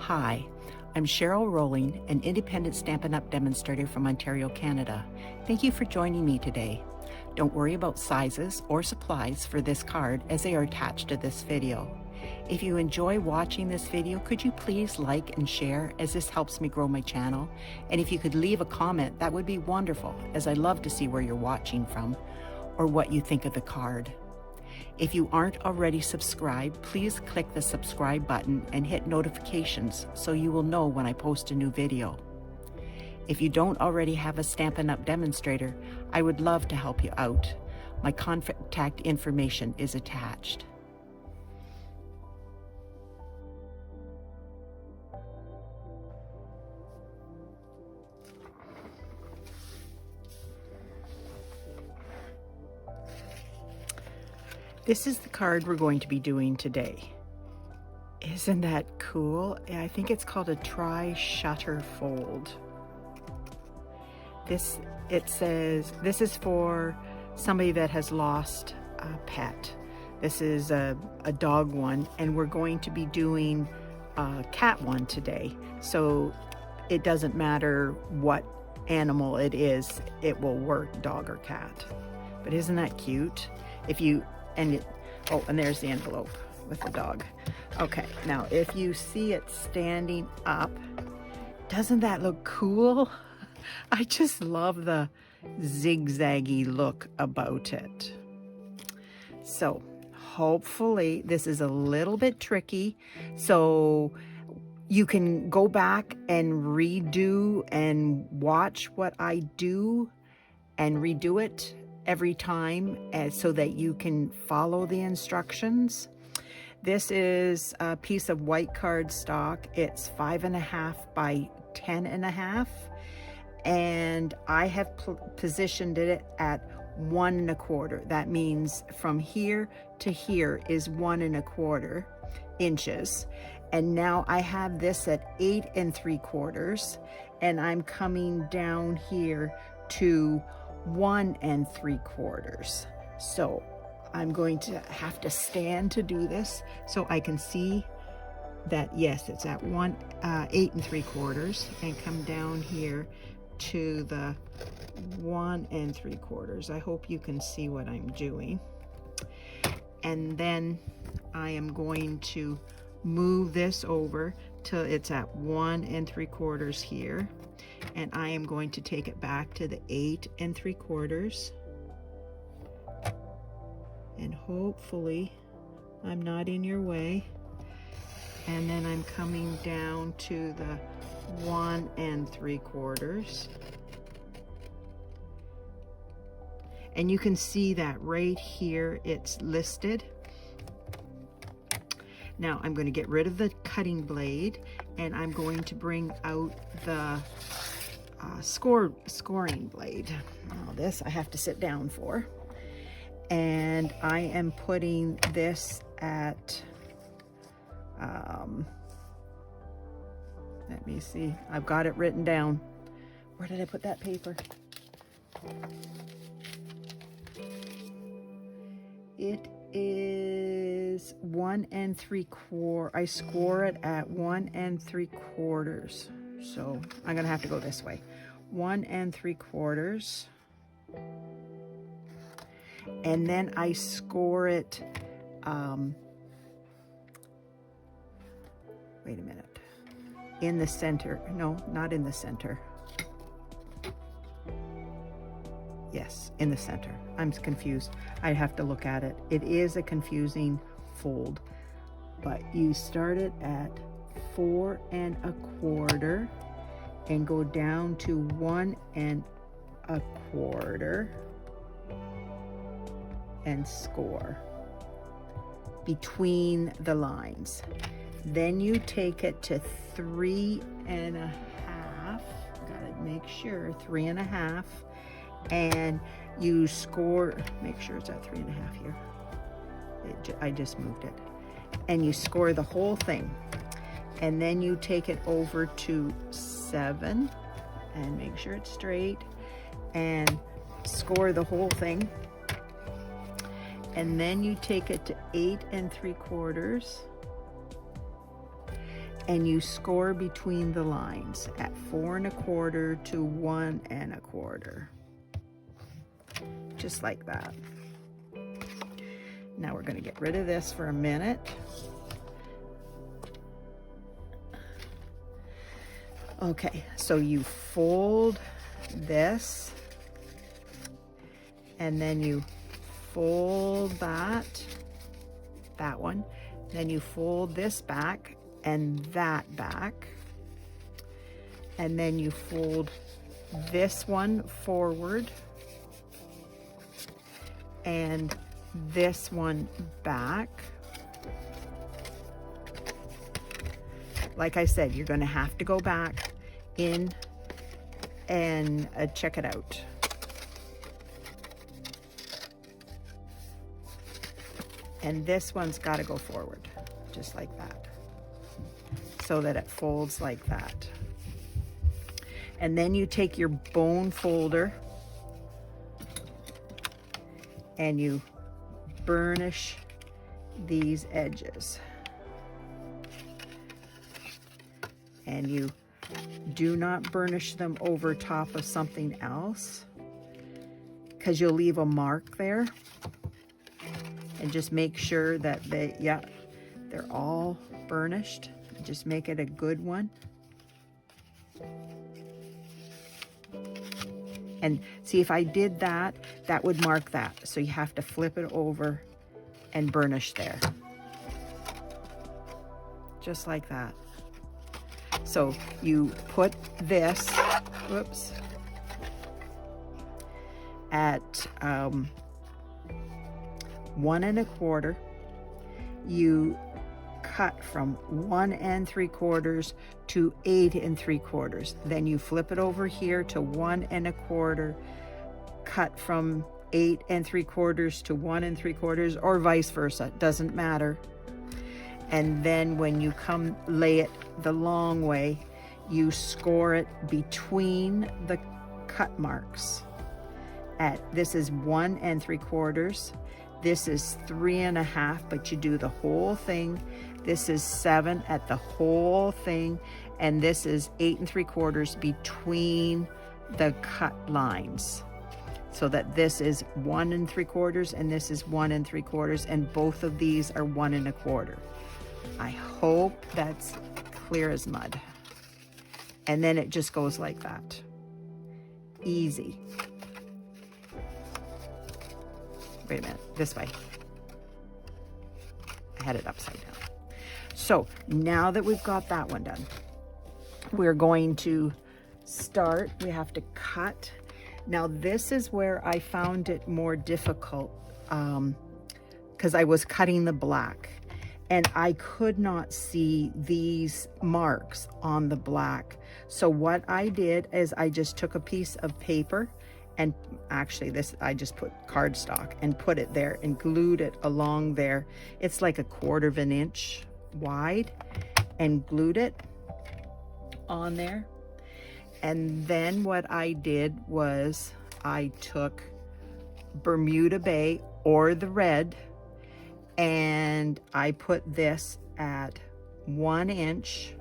Hi, I'm Cheryl Rowling, an independent Stampin' Up! Demonstrator from Ontario, Canada. Thank you for joining me today. Don't worry about sizes or supplies for this card as they are attached to this video. If you enjoy watching this video, could you please like and share, as this helps me grow my channel? And if you could leave a comment, that would be wonderful, as I love to see where you're watching from or what you think of the card. If you aren't already subscribed, please click the subscribe button and hit notifications so you will know when I post a new video. If you don't already have a Stampin' Up! Demonstrator, I would love to help you out. My contact information is attached. This is the card we're going to be doing today. Isn't that cool? I think it's called a tri-shutter fold. It says this is for somebody that has lost a pet. This is a dog one, and we're going to be doing a cat one today. So it doesn't matter what animal it is, it will work, dog or cat. But isn't that cute? And there's the envelope with the dog. Okay, now if you see it standing up, doesn't that look cool? I just love the zigzaggy look about it. So hopefully this is a little bit tricky, so you can go back and redo and watch what I do and redo it every time so that you can follow the instructions. This is a piece of white cardstock. It's 5.5 by 10.5, and I have positioned it at 1 1/4. That means from here to here is 1 1/4 inches. And now I have this at 8 3/4, and I'm coming down here to 1 3/4. So I'm going to have to stand to do this so I can see that yes, it's at 8 3/4, and come down here to the 1 3/4. I hope you can see what I'm doing. And then I am going to move this over till it's at 1 3/4 here. And I am going to take it back to the 8 3/4. And hopefully I'm not in your way. And then I'm coming down to the 1 3/4. And you can see that right here it's listed. Now I'm going to get rid of the cutting blade, and I'm going to bring out the scoring blade. Now this I have to sit down for. And I am putting this at, let me see, I've got it written down. Where did I put that paper? It is 1 3/4. I score it at 1 3/4. So I'm gonna have to go this way. 1 3/4. And then I score it, wait a minute, in the center. No, not in the center. Yes, in the center. I'm confused. I have to look at it. It is a confusing fold, but you start it at 4 1/4 and go down to 1 1/4 and score between the lines. Then you take it to 3 1/2. Gotta make sure 3 1/2, and you score. Make sure it's at 3 1/2 here. I just moved it, and you score the whole thing. And then you take it over to 7 and make sure it's straight and score the whole thing. And then you take it to 8 3/4 and you score between the lines at 4 1/4 to 1 1/4. Just like that. Now we're going to get rid of this for a minute. Okay, so you fold this, and then you fold that one, then you fold this back and that back, and then you fold this one forward and this one back. Like I said, you're going to have to go back in and check it out. And this one's got to go forward, just like that, so that it folds like that. And then you take your bone folder and you burnish these edges. And you do not burnish them over top of something else, because you'll leave a mark there. And just make sure that they're all burnished. Just make it a good one. And see, if I did that, that would mark that. So you have to flip it over and burnish there. Just like that. So you put this, whoops, at 1 1/4. You cut from 1 3/4 to 8 3/4. Then you flip it over here to 1 1/4, cut from 8 3/4 to 1 3/4, or vice versa, doesn't matter. And then when you come lay it the long way, you score it between the cut marks. This is 1 3/4. This is 3 1/2, but you do the whole thing. This is 7 at the whole thing, and this is 8 3/4 between the cut lines. So that this is 1 3/4 and this is 1 3/4, and both of these are 1 1/4. I hope that's clear as mud. And then it just goes like that. Easy. Wait a minute, this way. I had it upside down. So now that we've got that one done, we're going to start. We have to cut. Now this is where I found it more difficult, because I was cutting the black and I could not see these marks on the black. So what I did is I just took a piece of paper, and actually I just put cardstock and put it there and glued it along there. It's like 1/4 inch wide, and glued it on there. And then what I did was I took Bermuda Bay, or the red, and I put this at 1 inch,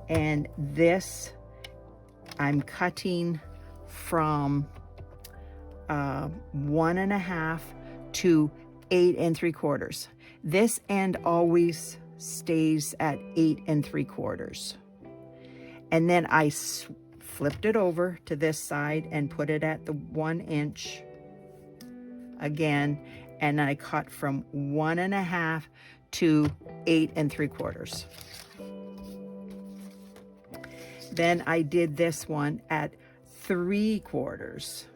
and this I'm cutting from 1 1/2 to 8 3/4. This end always stays at 8 3/4. And then I flipped it over to this side and put it at the 1 inch again, and I cut from 1 1/2 to 8 3/4. Then I did this one at 3/4,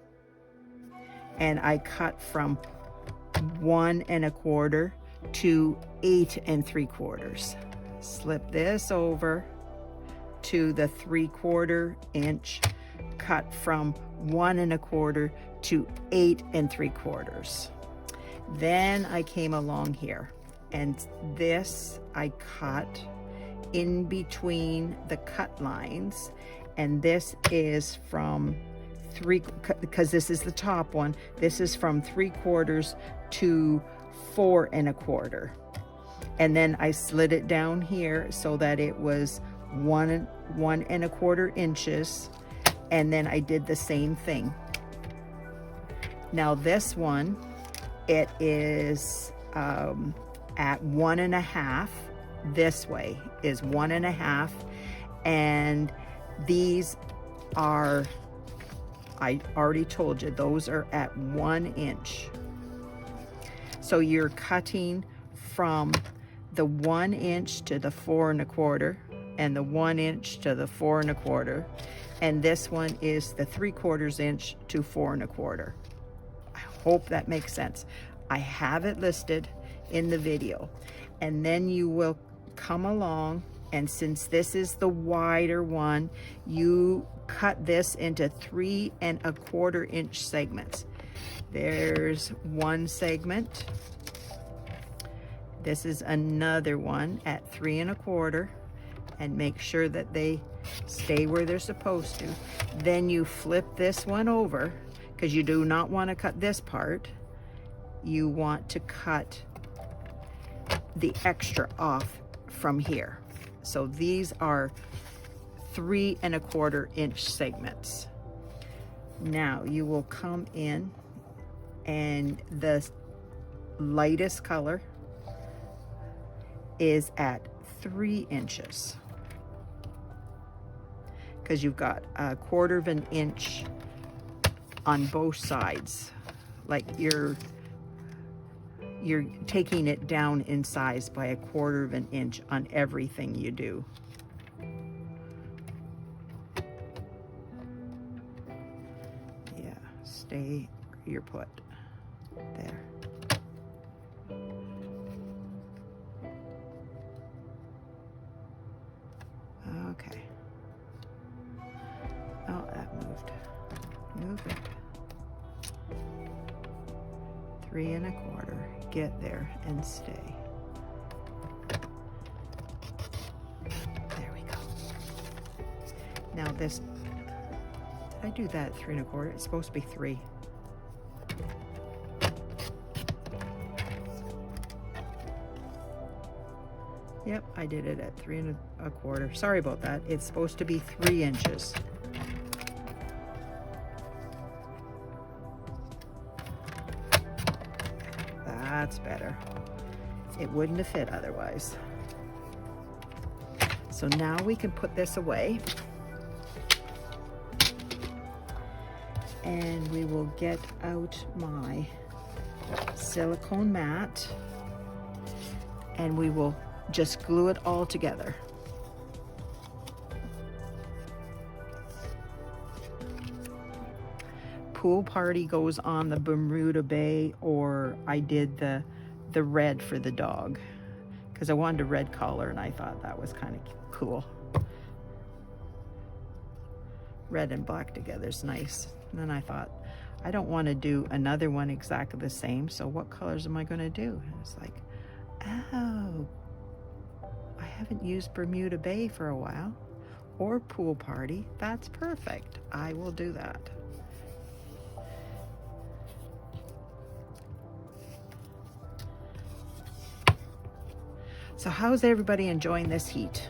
and I cut from 1 1/4 to 8 3/4. Slip this over to the 3/4 inch, cut from 1 1/4 to 8 3/4. Then I came along here, and this I cut in between the cut lines, and this is from because this is the top one, this is from 3/4 to 4 1/4. And then I slid it down here so that it was 1 1 1/4 inches. And then I did the same thing. Now this one, it is at 1 1/2. This way is 1 1/2. And these are, I already told you, those are at 1 inch. So you're cutting from the 1 inch to the 4 1/4, and the 1 inch to the 4 1/4. And this one is the 3/4 inch to 4 1/4. I hope that makes sense. I have it listed in the video. And then you will come along, and since this is the wider one, you cut this into 3 1/4 inch segments. There's one segment. This is another one at 3 1/4, and make sure that they stay where they're supposed to. Then you flip this one over, because you do not want to cut this part. You want to cut the extra off from here. So these are 3 1/4 inch segments. Now you will come in, and the lightest color is at 3 inches, because you've got 1/4 inch on both sides. Like you're taking it down in size by 1/4 inch on everything you do. Yeah, stay where you're put. There. Okay. Oh, that moved. Move it. 3 1/4. Get there and stay. There we go. Now this, did I do that at 3 1/4? It's supposed to be 3. Yep, I did it at 3 1/4. Sorry about that. It's supposed to be 3 inches. That's better. It wouldn't have fit otherwise. So now we can put this away. And we will get out my silicone mat, and we will just glue it all together. Pool party goes on the Bermuda Bay, or I did the red for the dog because I wanted a red collar and I thought that was kind of cool. Red and black together is nice. And then I thought, I don't want to do another one exactly the same, so what colors am I going to do? And it's like, oh, I haven't used Bermuda Bay for a while, or pool party. That's perfect. I will do that. So how's everybody enjoying this heat?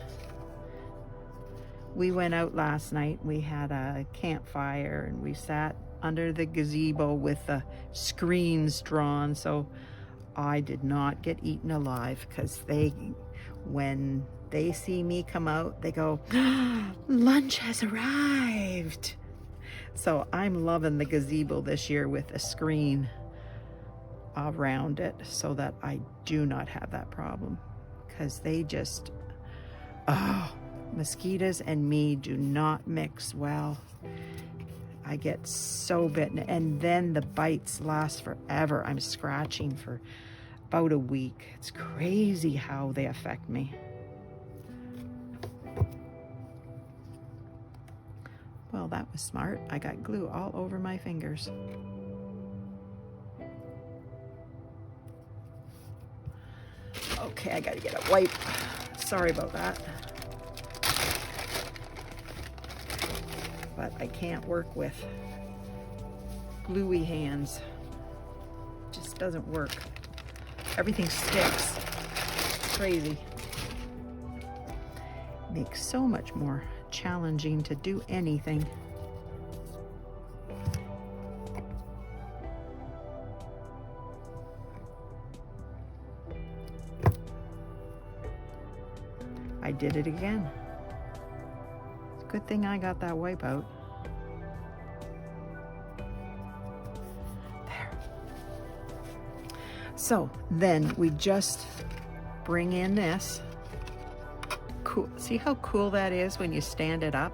We went out last night. We had a campfire and we sat under the gazebo with the screens drawn. So I did not get eaten alive, because when they see me come out, they go, lunch has arrived. So I'm loving the gazebo this year with a screen around it so that I do not have that problem. Because they just, mosquitoes and me do not mix well. I get so bitten, and then the bites last forever. I'm scratching for about a week. It's crazy how they affect me. Well, that was smart. I got glue all over my fingers. Okay, I gotta get a wipe. Sorry about that. But I can't work with gluey hands. It just doesn't work. Everything sticks. crazy. Makes so much more challenging to do anything. I did it again. It's a good thing I got that wipe out. There. So then we just bring in this. Cool. See how cool that is when you stand it up?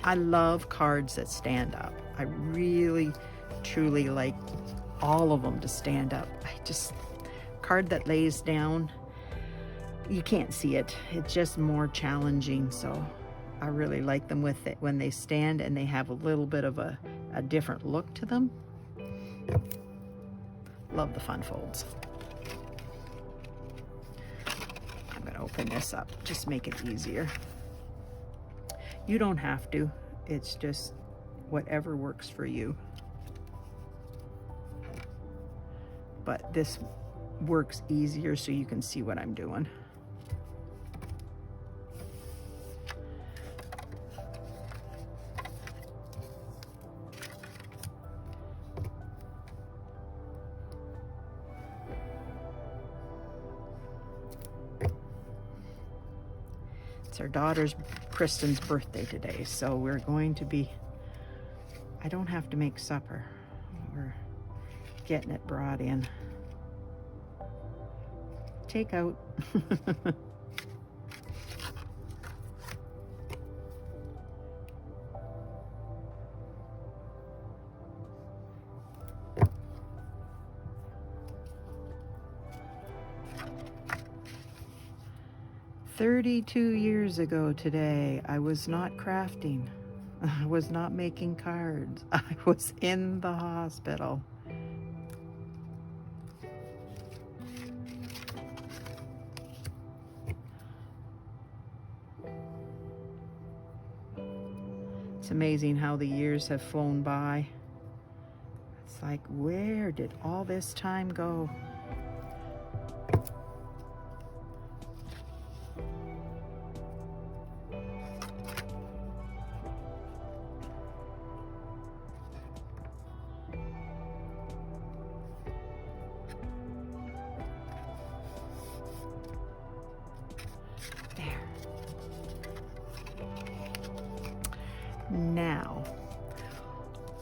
I love cards that stand up. I really, truly like all of them to stand up. Card that lays down, you can't see it. It's just more challenging. So I really like them with it when they stand and they have a little bit of a different look to them. Love the fun folds. I'm gonna open this up, just make it easier. You don't have to, it's just whatever works for you. But this works easier so you can see what I'm doing. It's our daughter's, Kristen's, birthday today, so we're going to be, I don't have to make supper. We're getting it brought in. Takeout. $32 ago today, I was not crafting. I was not making cards. I was in the hospital. It's amazing how the years have flown by. It's like, where did all this time go? Now,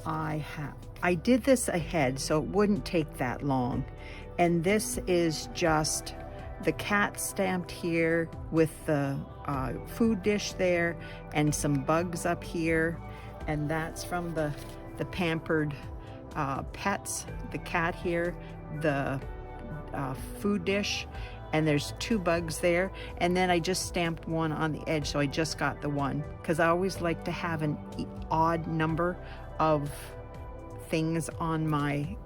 I did this ahead so it wouldn't take that long. And this is just the cat stamped here with the food dish there and some bugs up here. And that's from the Pampered Pets, the cat here, the food dish. And there's 2 bugs there, and then I just stamped one on the edge, so I just got the one, because I always like to have an odd number of things on my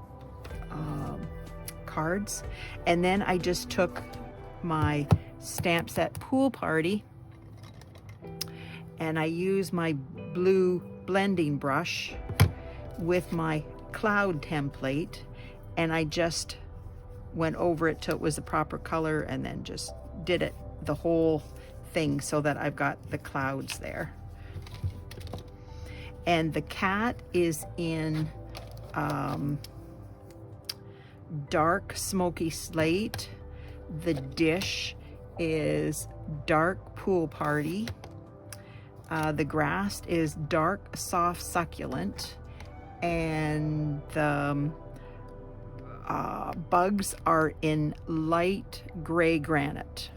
cards. And then I just took my stamp set Pool Party, and I used my blue blending brush with my cloud template, and I just went over it till it was the proper color and then just did it the whole thing so that I've got the clouds there. And the cat is in dark Smoky Slate. The dish is dark Pool Party. The grass is dark Soft Succulent, and the bugs are in light gray granite,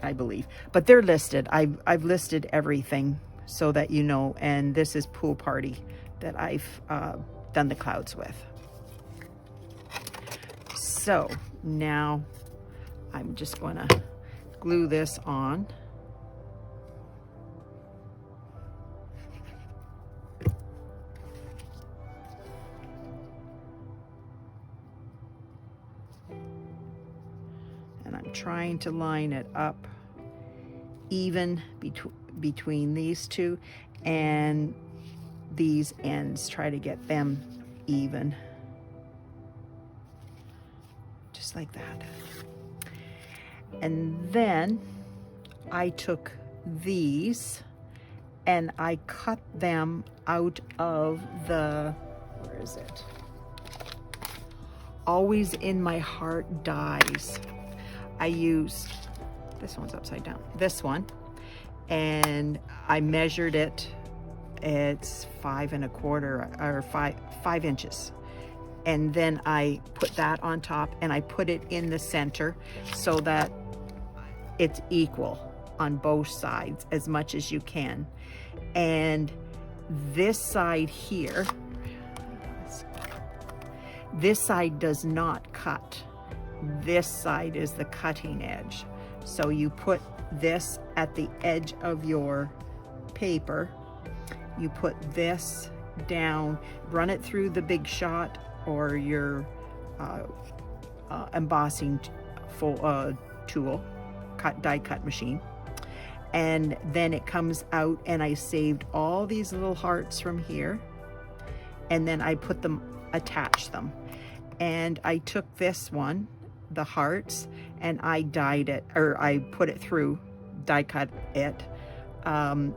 I believe, but they're listed. I've listed everything so that you know. And this is Pool Party that I've done the clouds with. So now I'm just going to glue this on. And I'm trying to line it up even between these two and these ends. Try to get them even. Just like that. And then I took these and I cut them out of the, where is it? Always in My Heart dies. I used, this one's upside down, this one, and I measured it. It's 5 1/4 or 5 inches. And then I put that on top and I put it in the center so that it's equal on both sides as much as you can. And this side here, this side does not cut. This side is the cutting edge. So you put this at the edge of your paper. You put this down, run it through the Big Shot or your embossing tool, die cut machine. And then it comes out, and I saved all these little hearts from here. And then I put them, attached them. And I took this one, the hearts, and I dyed it, or I put it through, die cut it.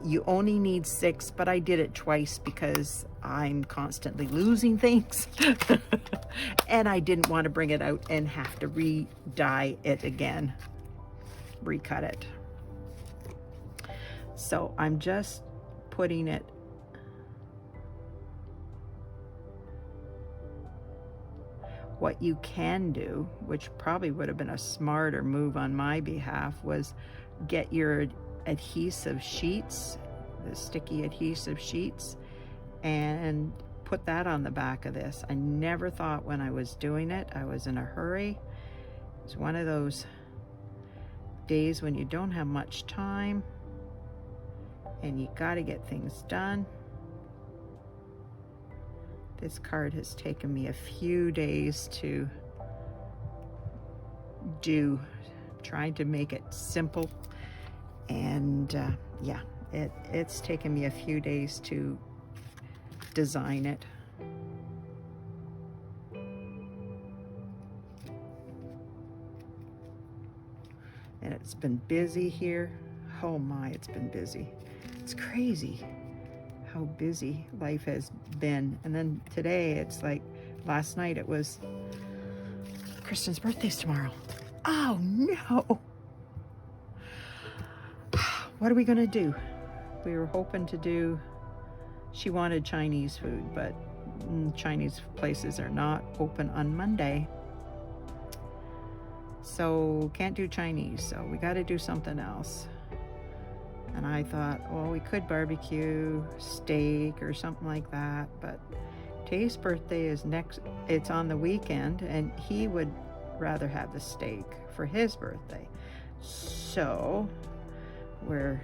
You only need 6, but I did it twice because I'm constantly losing things. And I didn't want to bring it out and have to re-dye it again, recut it. So I'm just putting it what you can do, which probably would have been a smarter move on my behalf, was get your adhesive sheets, the sticky adhesive sheets, and put that on the back of this. I never thought when I was doing it, I was in a hurry. It's one of those days when you don't have much time and you got to get things done. This card has taken me a few days to do, trying to make it simple. And yeah, it's taken me a few days to design it. And it's been busy here. Oh my, it's been busy. It's crazy how busy life has been. And then today, it's like, last night it was, Kristen's birthday's tomorrow. Oh no. What are we gonna do? We were hoping to do, she wanted Chinese food, but Chinese places are not open on Monday. So can't do Chinese, so we gotta do something else. And I thought, well, we could barbecue steak or something like that, but Tay's birthday is next, it's on the weekend, and he would rather have the steak for his birthday. So we're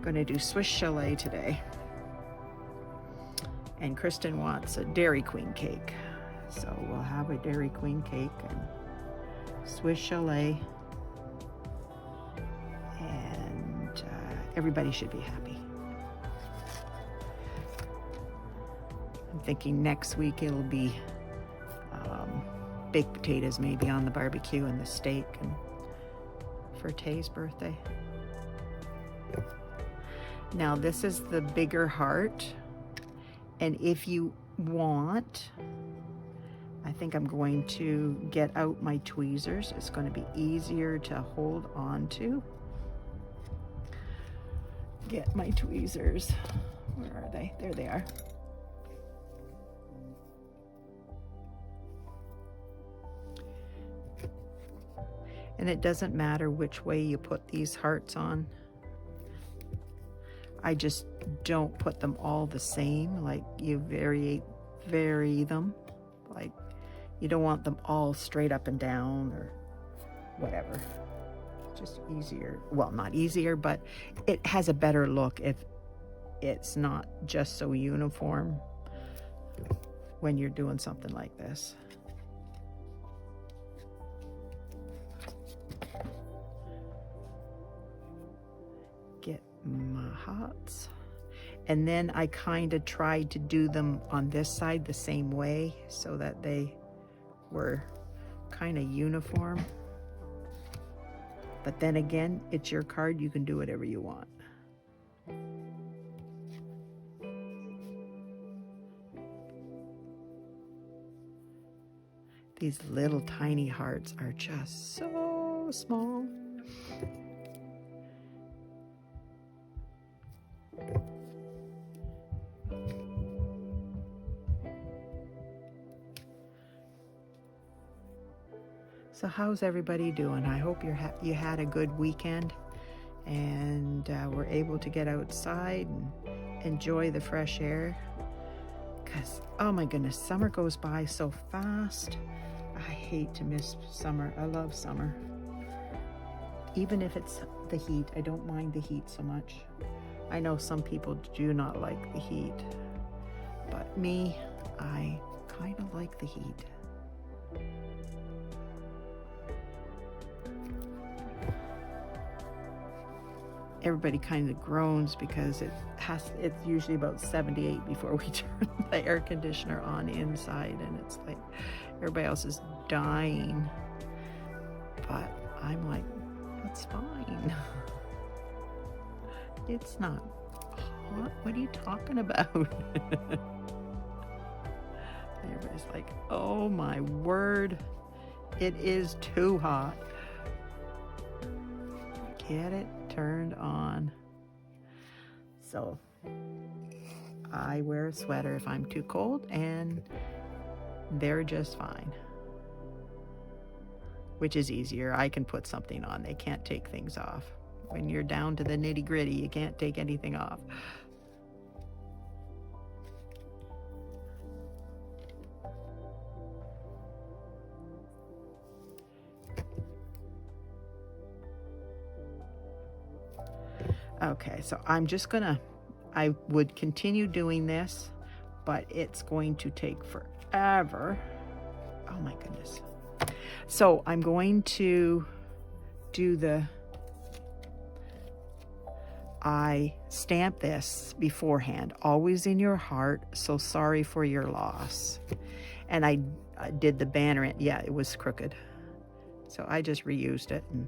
gonna do Swiss chalet today. And Kristen wants a Dairy Queen cake. So we'll have a Dairy Queen cake and Swiss chalet. And everybody should be happy. I'm thinking next week it'll be baked potatoes maybe on the barbecue and the steak and for Tay's birthday. Now this is the bigger heart, and if you want, I think I'm going to get out my tweezers. It's going to be easier to hold on to. Get my tweezers. Where are they? There they are. And it doesn't matter which way you put these hearts on. I just don't put them all the same. Like, you vary them. Like, you don't want them all straight up and down or whatever. Just easier. Well, not easier, but it has a better look if it's not just so uniform when you're doing something like this. Get my hearts. And then I kind of tried to do them on this side the same way so that they were kind of uniform. But then again, it's your card. You can do whatever you want. These little tiny hearts are just so small. So how's everybody doing? I hope you had a good weekend and were able to get outside and enjoy the fresh air. Because, oh my goodness, summer goes by so fast. I hate to miss summer. I love summer. Even if it's the heat, I don't mind the heat so much. I know some people do not like the heat, but me, I kind of like the heat. Everybody kind of groans because it's usually about 78 before we turn the air conditioner on inside, and it's like everybody else is dying, but I'm like, that's fine. It's not hot. What are you talking about? Everybody's like, oh my word, it is too hot. Get it turned on. So I wear a sweater if I'm too cold, and they're just fine. Which is easier. I can put something on. They can't take things off. When you're down to the nitty-gritty, you can't take anything off. Okay, so I'm just gonna, I would continue doing this, but it's going to take forever. Oh my goodness. So I'm going to do I stamp this beforehand, always in your heart, so sorry for your loss. And I did the banner, yeah, it was crooked. So I just reused it. And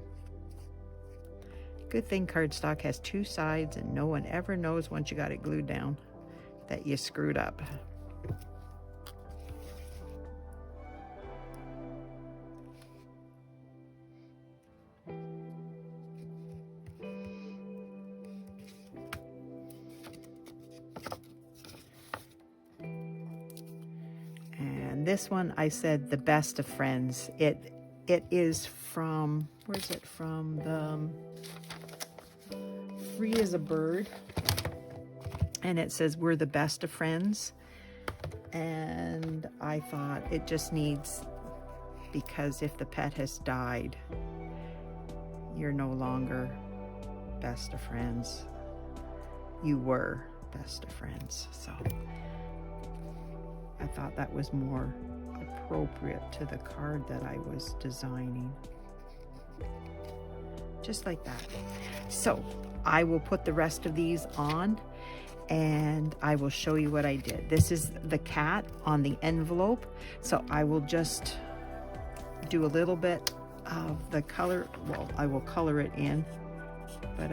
good thing cardstock has two sides, and no one ever knows once you got it glued down that you screwed up. And this one, I said the best of friends. It is from, where's it from? The Free as a Bird, and it says we're the best of friends. And I thought it just needs, because if the pet has died, you're no longer best of friends. You were best of friends. So I thought that was more appropriate to the card that I was designing. Just like that. So I will put the rest of these on, and I will show you what I did. This is the cat on the envelope. So I will just do a little bit of the color. Well, I will color it in, but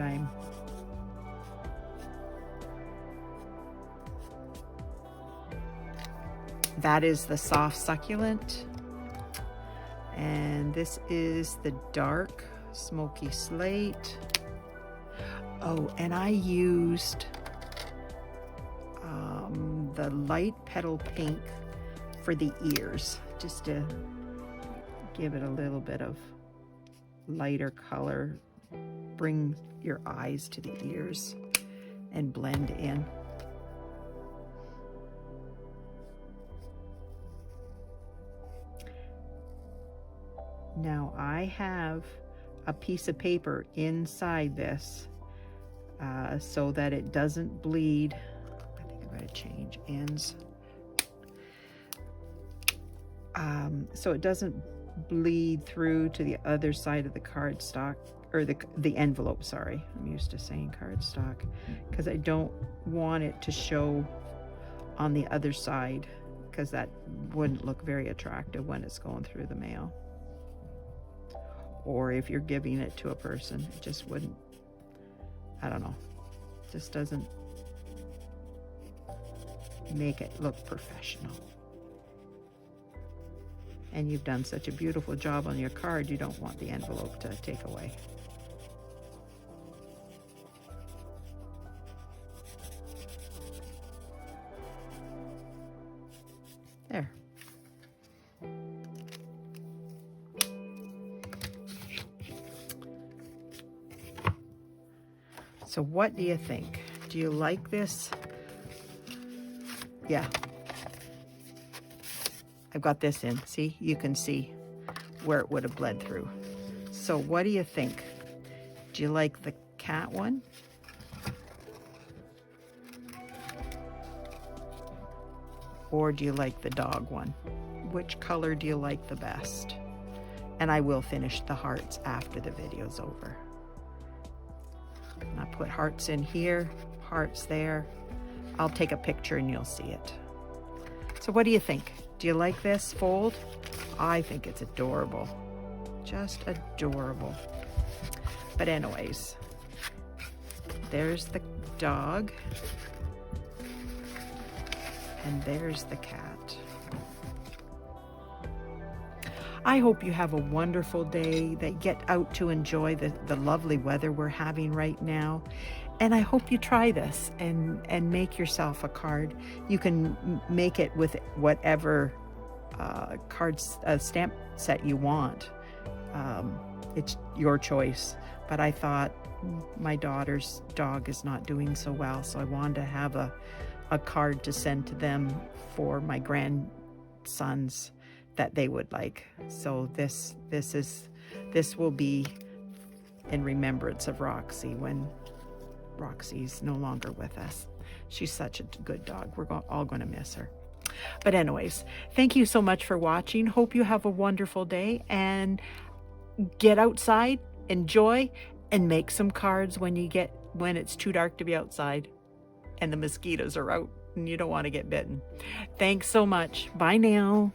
that is the soft succulent. And this is the dark Smoky Slate. Oh, and I used the light petal pink for the ears, just to give it a little bit of lighter color, bring your eyes to the ears and blend in. Now I have a piece of paper inside this so that it doesn't bleed. I think I'm going to change ends. So it doesn't bleed through to the other side of the cardstock, or the envelope, sorry. I'm used to saying cardstock, because I don't want it to show on the other side, because that wouldn't look very attractive when it's going through the mail. or if you're giving it to a person. It just wouldn't, I don't know, just doesn't make it look professional. And you've done such a beautiful job on your card, you don't want the envelope to take away. There. So what do you think? Do you like this? Yeah. I've got this in. See, you can see where it would have bled through. So what do you think? Do you like the cat one? Or do you like the dog one? Which color do you like the best? And I will finish the hearts after the video's over. And I put hearts in here, hearts there. I'll take a picture and you'll see it. So what do you think? Do you like this fold? I think it's adorable. Just adorable. But anyways, there's the dog. And there's the cat. I hope you have a wonderful day, that you get out to enjoy the lovely weather we're having right now. And I hope you try this and make yourself a card. You can make it with whatever stamp set you want. It's your choice. But I thought my daughter's dog is not doing so well, so I wanted to have a card to send to them for my grandsons that they would like. So this will be in remembrance of Roxy when Roxy's no longer with us. She's such a good dog. We're all going to miss her. But anyways, thank you so much for watching. Hope you have a wonderful day, and get outside, enjoy, and make some cards when it's too dark to be outside and the mosquitoes are out and you don't want to get bitten. Thanks so much. Bye now.